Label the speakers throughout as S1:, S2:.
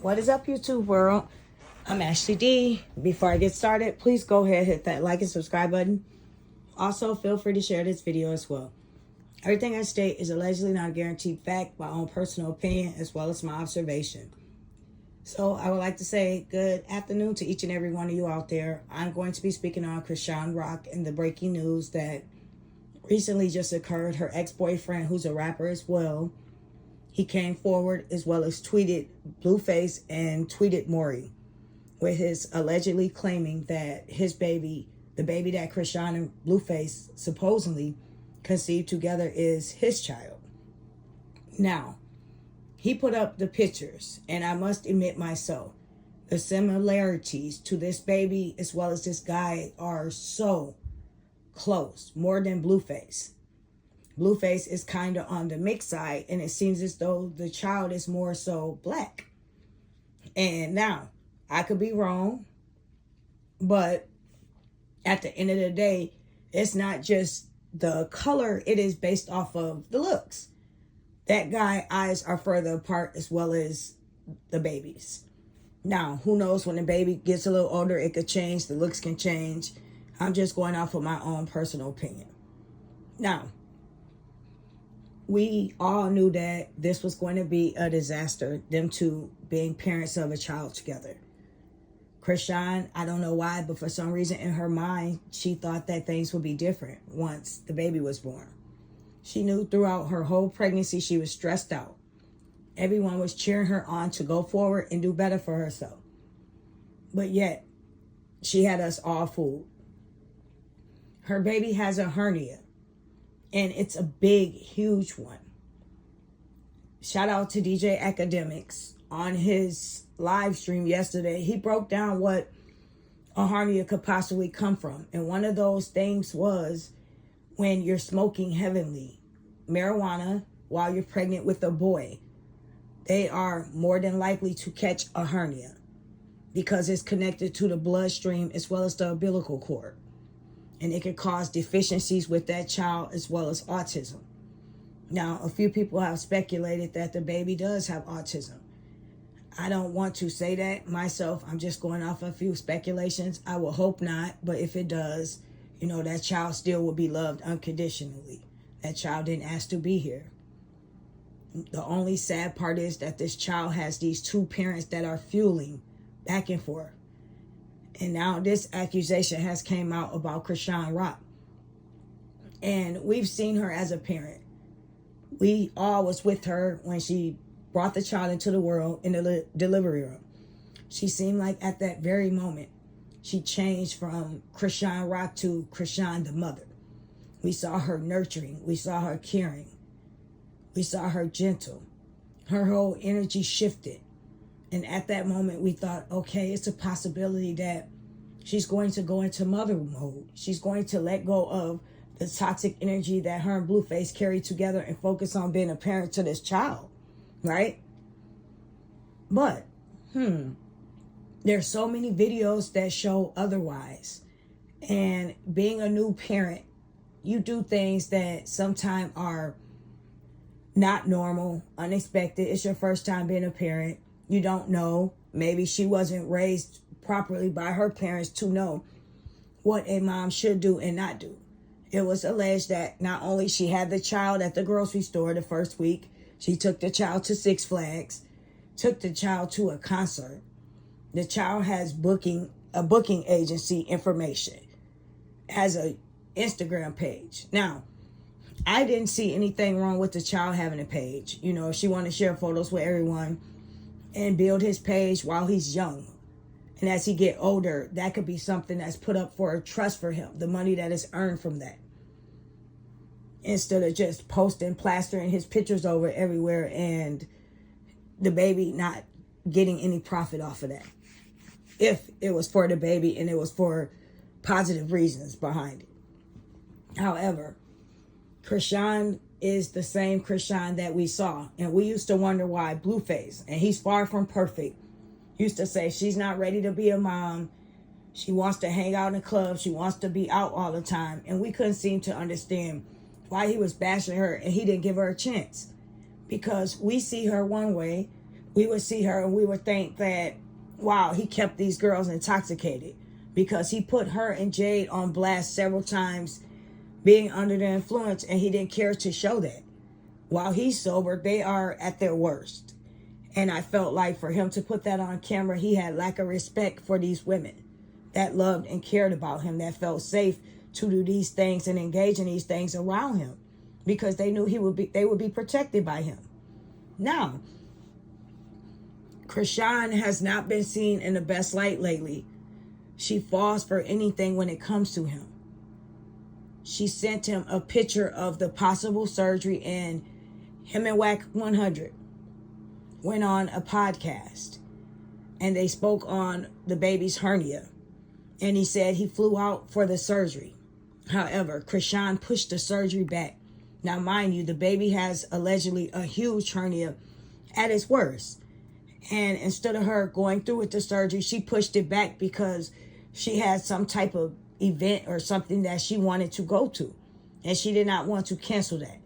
S1: What is up, YouTube world? I'm Ashley D. Before I get started, please go ahead, hit that like and subscribe button. Also, feel free to share this video as well. Everything I state is allegedly not a guaranteed fact, my own personal opinion, as well as my observation. So I would like to say good afternoon to each and every one of you out there. I'm going to be speaking on Chrisean Rock and the breaking news that recently just occurred. Her ex-boyfriend, who's a rapper as well, he came forward as well as tweeted Blueface and tweeted Maury with his allegedly claiming that his baby, the baby that Chrisean and Blueface supposedly conceived together, is his child. Now, he put up the pictures, and I must admit myself, the similarities to this baby as well as this guy are so close, more than Blueface. Blueface is kind of on the mixed side, and it seems as though the child is more so black. And now, I could be wrong, but at the end of the day, it's not just the color, it is based off of the looks. That guy's eyes are further apart as well as the baby's. Now, who knows, when the baby gets a little older, it could change, the looks can change. I'm just going off of my own personal opinion. Now, we all knew that this was going to be a disaster, them two being parents of a child together. Chrisean, I don't know why, but for some reason in her mind, she thought that things would be different once the baby was born. She knew throughout her whole pregnancy she was stressed out. Everyone was cheering her on to go forward and do better for herself. But yet, she had us all fooled. Her baby has a hernia. And it's a big, huge one. Shout out to DJ Academics. On his live stream yesterday, he broke down what a hernia could possibly come from. And one of those things was when you're smoking heavily marijuana while you're pregnant with a boy. They are more than likely to catch a hernia because it's connected to the bloodstream as well as the umbilical cord. And it can cause deficiencies with that child as well as autism. Now, a few people have speculated that the baby does have autism. I don't want to say that myself. I'm just going off a few speculations. I will hope not, but if it does, that child still will be loved unconditionally. That child didn't ask to be here. The only sad part is that this child has these two parents that are fueling back and forth. And now this accusation has came out about Chrisean Rock. And we've seen her as a parent. We all was with her when she brought the child into the world in the delivery room. She seemed like at that very moment, she changed from Chrisean Rock to Chrisean the mother. We saw her nurturing. We saw her caring. We saw her gentle. Her whole energy shifted. And at that moment, we thought, okay, it's a possibility that she's going to go into mother mode. She's going to let go of the toxic energy that her and Blueface carry together and focus on being a parent to this child, right? But, there's so many videos that show otherwise. And being a new parent, you do things that sometimes are not normal, unexpected. It's your first time being a parent. You don't know. Maybe she wasn't raised properly by her parents to know what a mom should do and not do. It was alleged that not only she had the child at the grocery store the first week, she took the child to Six Flags, took the child to a concert. The child has a booking agency information, has a Instagram page. Now, I didn't see anything wrong with the child having a page. If she wanted to share photos with everyone and build his page while he's young. And as he get older, that could be something that's put up for a trust for him, the money that is earned from that. Instead of just posting, plastering his pictures over everywhere and the baby not getting any profit off of that. If it was for the baby and it was for positive reasons behind it. However, Chrisean is the same Chrisean that we saw. And we used to wonder why Blueface, and he's far from perfect, used to say she's not ready to be a mom. She wants to hang out in clubs. She wants to be out all the time. And we couldn't seem to understand why he was bashing her and he didn't give her a chance. Because we see her one way. we would see her and we would think that, wow, he kept these girls intoxicated, because he put her and Jade on blast several times being under the influence, and he didn't care to show that. While he's sober, they are at their worst. And I felt like for him to put that on camera, he had lack of respect for these women that loved and cared about him, that felt safe to do these things and engage in these things around him, because they knew they would be protected by him. Now, Chrisean has not been seen in the best light lately. She falls for anything when it comes to him. She sent him a picture of the possible surgery, and him and Whack 100 went on a podcast, and they spoke on the baby's hernia, and he said he flew out for the surgery. However, Chrisean pushed the surgery back. Now, mind you, the baby has allegedly a huge hernia at its worst, and instead of her going through with the surgery, she pushed it back because she had some type of event or something that she wanted to go to, and she did not want to cancel that.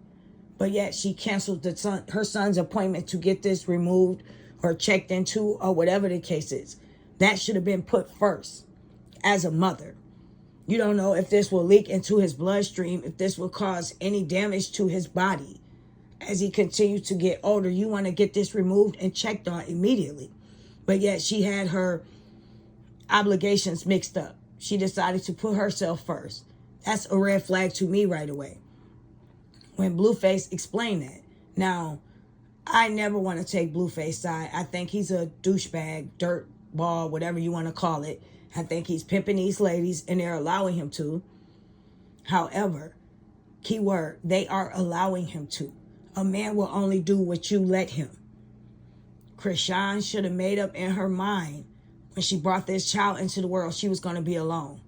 S1: But yet she canceled her son's appointment to get this removed or checked into, or whatever the case is. That should have been put first as a mother. You don't know if this will leak into his bloodstream, if this will cause any damage to his body as he continues to get older. You want to get this removed and checked on immediately. But yet she had her obligations mixed up. She decided to put herself first. That's a red flag to me right away, when Blueface explained that. Now, I never want to take Blueface's side. I think he's a douchebag, dirt ball, whatever you want to call it. I think he's pimping these ladies, and they're allowing him to. However, keyword, they are allowing him to. A man will only do what you let him. Chrisean should have made up in her mind when she brought this child into the world, she was going to be alone.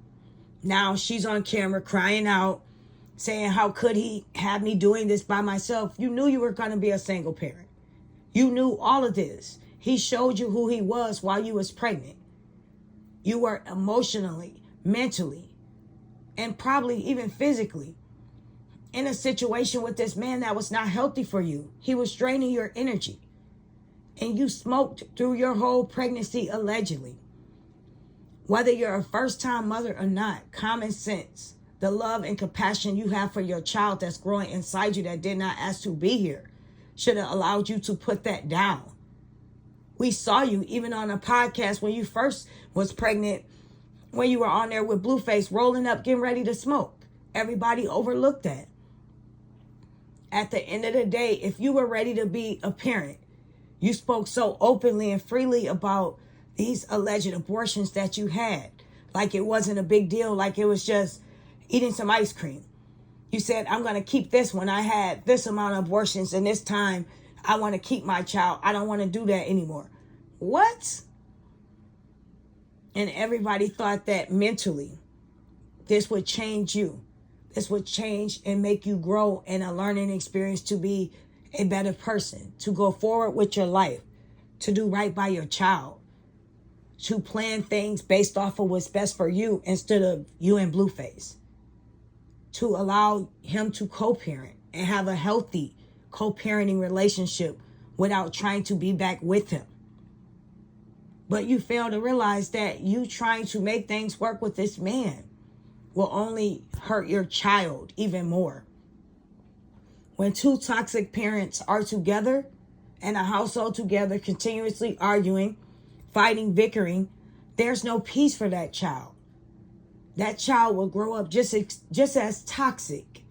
S1: Now she's on camera crying out, saying, how could he have me doing this by myself? You knew you were going to be a single parent. You knew all of this. He showed you who he was while you was pregnant. You were emotionally, mentally, and probably even physically in a situation with this man that was not healthy for you. He was draining your energy. And you smoked through your whole pregnancy, allegedly. Whether you're a first-time mother or not, common sense, the love and compassion you have for your child that's growing inside you that did not ask to be here, should have allowed you to put that down. We saw you even on a podcast when you first was pregnant, when you were on there with Blueface rolling up, getting ready to smoke. Everybody overlooked that. At the end of the day, if you were ready to be a parent, you spoke so openly and freely about these alleged abortions that you had, like it wasn't a big deal, like it was just eating some ice cream. You said, I'm going to keep this when I had this amount of abortions, and this time I want to keep my child. I don't want to do that anymore. What? And everybody thought that mentally this would change you. This would change and make you grow in a learning experience to be a better person, to go forward with your life, to do right by your child, to plan things based off of what's best for you instead of you and Blueface, to allow him to co-parent and have a healthy co-parenting relationship without trying to be back with him. But you fail to realize that you trying to make things work with this man will only hurt your child even more. When two toxic parents are together in a household together, continuously arguing, fighting, bickering, there's no peace for that child. That child will grow up just as toxic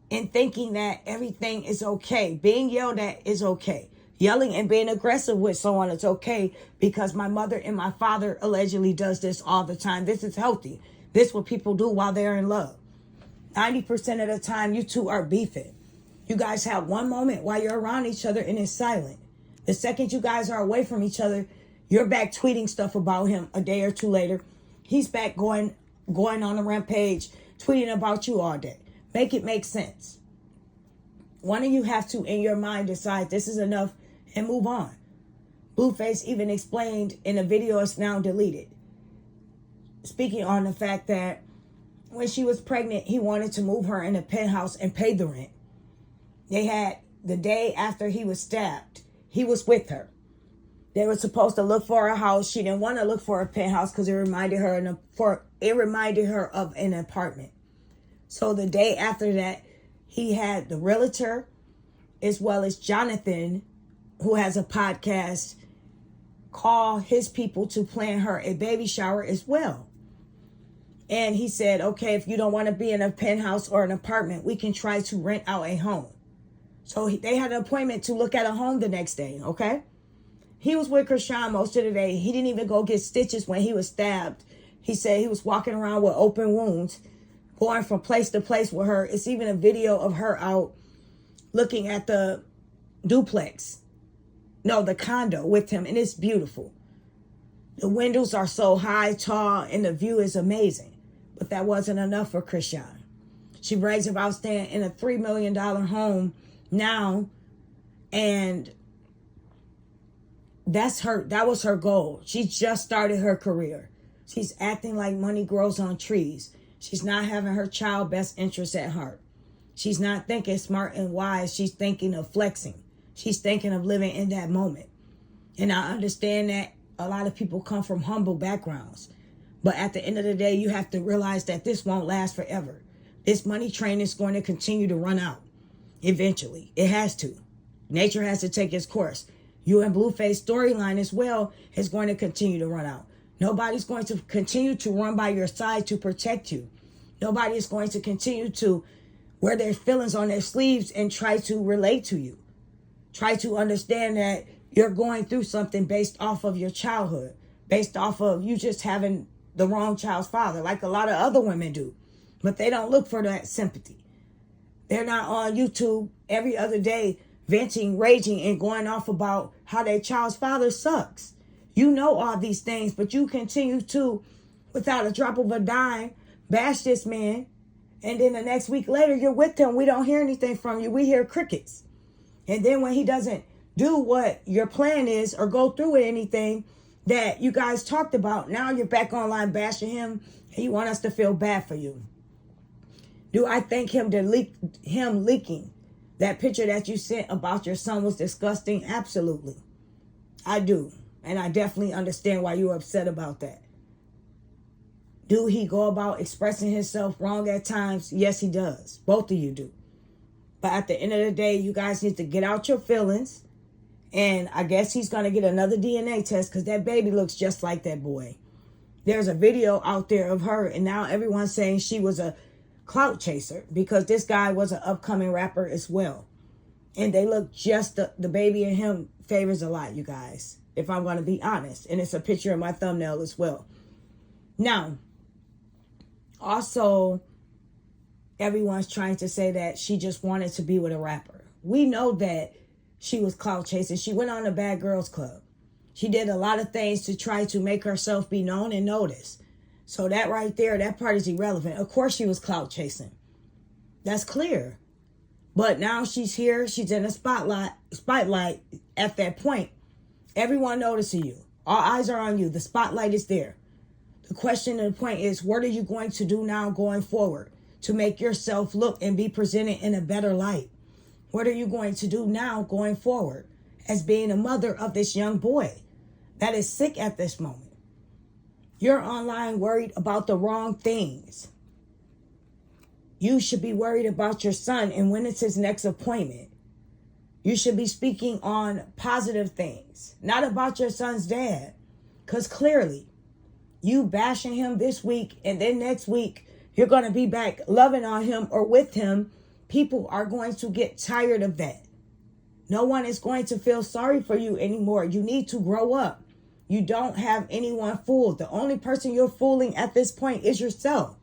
S1: and thinking that everything is okay. Being yelled at is okay. Yelling and being aggressive with someone is okay because my mother and my father allegedly does this all the time. This is healthy. This is what people do while they're in love. 90% of the time, you two are beefing. You guys have one moment while you're around each other and it's silent. The second you guys are away from each other, you're back tweeting stuff about him a day or two later. He's back going on a rampage, tweeting about you all day. Make it make sense. One of you have to, in your mind, decide this is enough and move on. Blueface even explained in a video that's now deleted, speaking on the fact that when she was pregnant, he wanted to move her in a penthouse and pay the rent. They had the day after he was stabbed, he was with her. They were supposed to look for a house. She didn't want to look for a penthouse because it reminded her of an apartment. So the day after that, he had the realtor as well as Jonathan, who has a podcast, call his people to plan her a baby shower as well. And he said, okay, if you don't want to be in a penthouse or an apartment, we can try to rent out a home. So they had an appointment to look at a home the next day, okay? He was with Chrisean most of the day. He didn't even go get stitches when he was stabbed. He said he was walking around with open wounds, going from place to place with her. It's even a video of her out looking at the the condo with him, and it's beautiful. The windows are so high, tall, and the view is amazing. But that wasn't enough for Chrisean. She brags about staying in a $3 million home now, and that was her goal. She just started her career. She's acting like money grows on trees. She's not having her child's best interests at heart. She's not thinking smart and wise. She's thinking of flexing. She's thinking of living in that moment. And I understand that a lot of people come from humble backgrounds. But at the end of the day, you have to realize that this won't last forever. This money train is going to continue to run out. Eventually. It has to. Nature has to take its course. You and Blueface storyline as well is going to continue to run out. Nobody's going to continue to run by your side to protect you. Nobody is going to continue to wear their feelings on their sleeves and try to relate to you. Try to understand that you're going through something based off of your childhood, based off of you just having the wrong child's father, like a lot of other women do. But they don't look for that sympathy. They're not on YouTube every other day venting, raging, and going off about how their child's father sucks. You know all these things, but you continue to, without a drop of a dime, bash this man. And then the next week later, you're with him. We don't hear anything from you. We hear crickets. And then when he doesn't do what your plan is or go through with anything that you guys talked about, now you're back online bashing him and you want us to feel bad for you. Do I think him leaking that picture that you sent about your son was disgusting? Absolutely. I do. And I definitely understand why you're upset about that. Do he go about expressing himself wrong at times? Yes, he does. Both of you do. But at the end of the day, you guys need to get out your feelings. And I guess he's going to get another DNA test because that baby looks just like that boy. There's a video out there of her, and now everyone's saying she was a clout chaser because this guy was an upcoming rapper as well. And they look just, the baby and him favors a lot, you guys, if I'm going to be honest. And it's a picture of my thumbnail as well. Now, also, everyone's trying to say that she just wanted to be with a rapper. We know that she was clout chasing. She went on the Bad Girls Club. She did a lot of things to try to make herself be known and noticed. So that right there, that part is irrelevant. Of course she was clout chasing. That's clear. But now she's here. She's in the spotlight at that point. Everyone noticing you. All eyes are on you. The spotlight is there. The question and the point is, what are you going to do now going forward to make yourself look and be presented in a better light? What are you going to do now going forward as being a mother of this young boy that is sick at this moment? You're online worried about the wrong things. You should be worried about your son and when it's his next appointment. You should be speaking on positive things, not about your son's dad. Because clearly, you bashing him this week and then next week, you're going to be back loving on him or with him. People are going to get tired of that. No one is going to feel sorry for you anymore. You need to grow up. You don't have anyone fooled. The only person you're fooling at this point is yourself.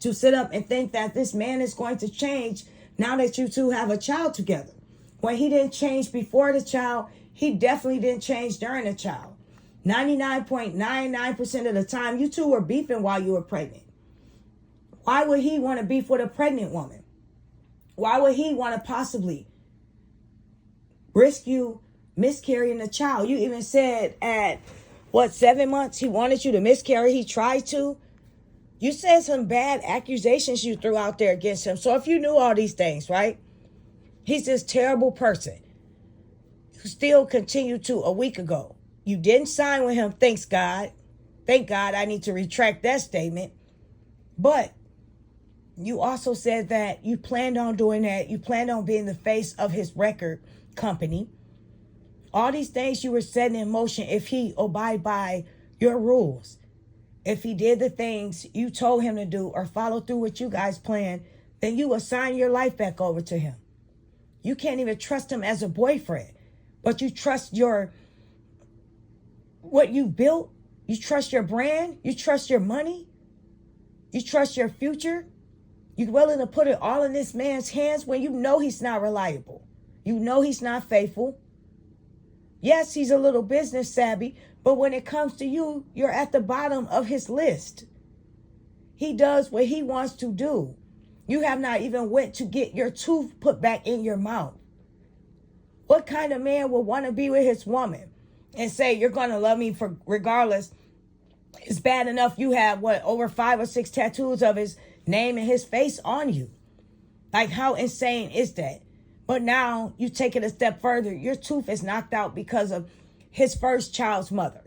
S1: To sit up and think that this man is going to change now that you two have a child together. When he didn't change before the child, he definitely didn't change during the child. 99.99% of the time, you two were beefing while you were pregnant. Why would he want to beef with a pregnant woman? Why would he want to possibly risk you miscarrying a child? You even said at, 7 months he wanted you to miscarry. He tried to. You said some bad accusations you threw out there against him. So if you knew all these things, right? He's this terrible person who still continued to, a week ago, You didn't sign with him. Thanks God. Thank God. I need to retract that statement. But you also said that you planned on doing that. You planned on being the face of his record company. All these things you were setting in motion if he abide by your rules. If he did the things you told him to do or follow through what you guys planned, then you assign your life back over to him. You can't even trust him as a boyfriend, but you trust what you built. You trust your brand. You trust your money. You trust your future. You're willing to put it all in this man's hands when you know he's not reliable. You know he's not faithful. Yes, he's a little business savvy, but when it comes to you, you're at the bottom of his list. He does what he wants to do. You have not even went to get your tooth put back in your mouth. What kind of man would want to be with his woman and say, you're going to love me for regardless? It's bad enough you have, over 5 or 6 tattoos of his name and his face on you. Like, how insane is that? But now you take it a step further. Your tooth is knocked out because of his first child's mother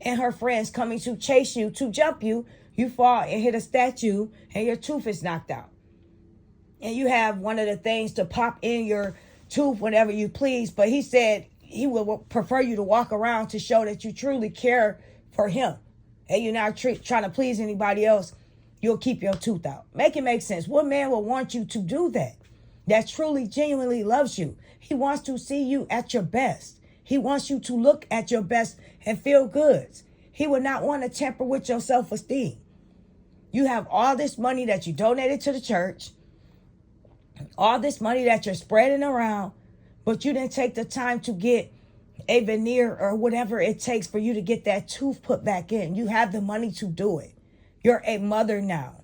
S1: and her friends coming to chase you, to jump you. You fall and hit a statue and your tooth is knocked out. And you have one of the things to pop in your tooth whenever you please. But he said he would prefer you to walk around to show that you truly care for him. And you're not trying to please anybody else. You'll keep your tooth out. Make it make sense. What man would want you to do that? That truly, genuinely loves you. He wants to see you at your best. He wants you to look at your best and feel good. He would not want to tamper with your self-esteem. You have all this money that you donated to the church, all this money that you're spreading around, but you didn't take the time to get a veneer or whatever it takes for you to get that tooth put back in. You have the money to do it. You're a mother now.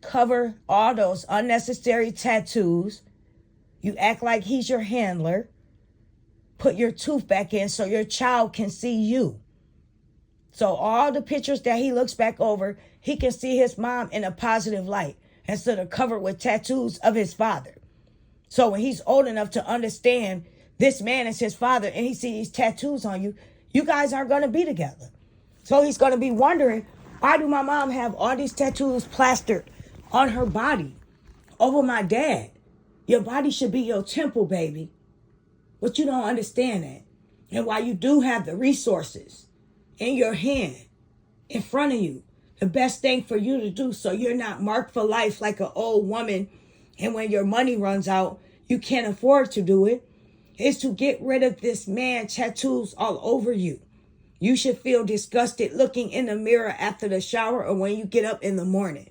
S1: Cover all those unnecessary tattoos. You act like he's your handler. Put your tooth back in so your child can see you. So all the pictures that he looks back over, he can see his mom in a positive light instead of covered with tattoos of his father. So when he's old enough to understand this man is his father and he sees these tattoos on you, you guys aren't going to be together. So he's going to be wondering, why do my mom have all these tattoos plastered on her body over my dad? Your body should be your temple, baby. But you don't understand that. And while you do have the resources in your hand, in front of you, the best thing for you to do so you're not marked for life like an old woman, and when your money runs out, you can't afford to do it, is to get rid of this man tattoos all over you. You should feel disgusted looking in the mirror after the shower or when you get up in the morning.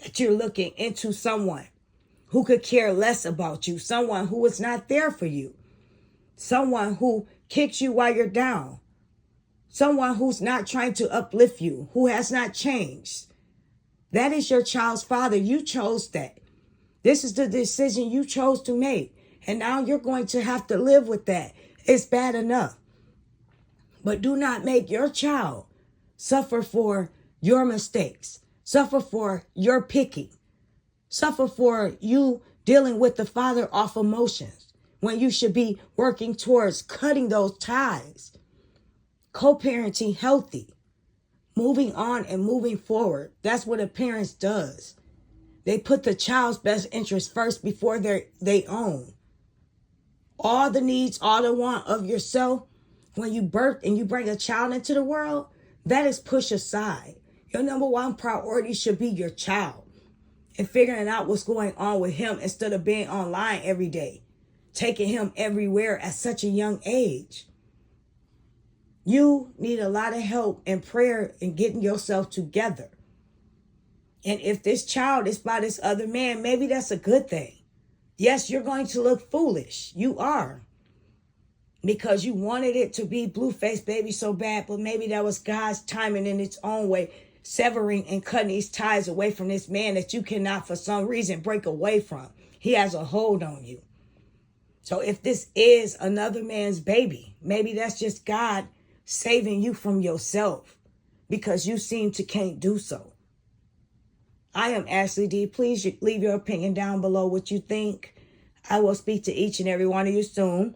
S1: That you're looking into someone who could care less about you. Someone who is not there for you. Someone who kicks you while you're down. Someone who's not trying to uplift you. Who has not changed. That is your child's father. You chose that. This is the decision you chose to make. And now you're going to have to live with that. It's bad enough. But do not make your child suffer for your mistakes. Suffer for your picking. Suffer for you dealing with the father off emotions when you should be working towards cutting those ties. Co-parenting healthy. Moving on and moving forward. That's what a parent does. They put the child's best interest first before they own. All the needs, all the want of yourself, when you birth and you bring a child into the world, that is pushed aside. Your number one priority should be your child and figuring out what's going on with him instead of being online every day, taking him everywhere at such a young age. You need a lot of help and prayer in getting yourself together. And if this child is by this other man, maybe that's a good thing. Yes, you're going to look foolish. You are. Because you wanted it to be Blueface Baby so bad, but maybe that was God's timing in its own way, severing and cutting these ties away from this man that you cannot for some reason break away from. He has a hold on you. So if this is another man's baby, maybe that's just God saving you from yourself because you seem to can't do so. I am Ashley D. Please leave your opinion down below what you think. I will speak to each and every one of you soon.